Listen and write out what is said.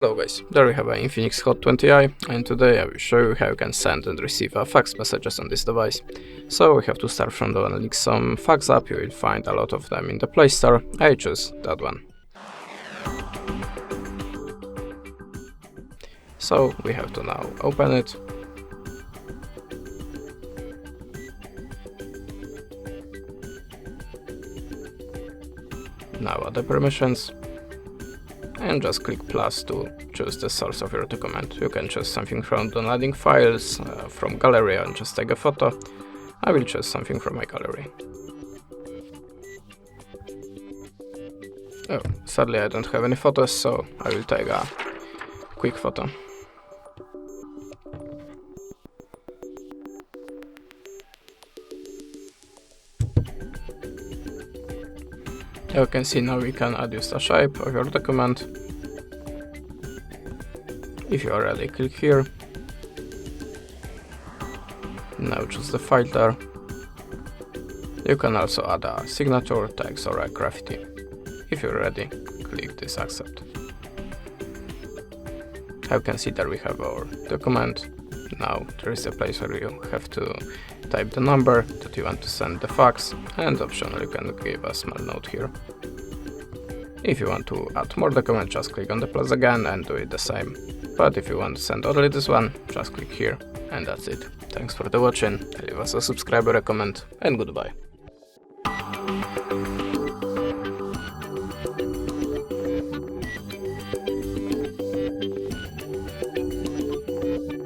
Hello guys, there we have an INFINIX Hot 20i, and today I will show you how you can send and receive fax messages on this device. So we have to start from the one link some fax app. You will find a lot of them in the Play Store. I choose that one. So we have to now open it. Now add the permissions. And just click plus to choose the source of your document. You can choose something from downloading files, from gallery, and just take a photo. I will choose something from my gallery. Oh, sadly I don't have any photos, so I will take a quick photo. You can see now we can adjust the shape of your document. If you are ready, click here. Now choose the filter. You can also add a signature, text, or a graffiti. If you're ready, click this accept. You can see that we have our document. Now there is a place where you have to type the number that you want to send the fax, and optionally you can give a small note here. If you want to add more documents, just click on the plus again and do it the same. But if you want to send only this one, just click here, and that's it. Thanks for the watching, leave us a subscribe or a comment, and goodbye.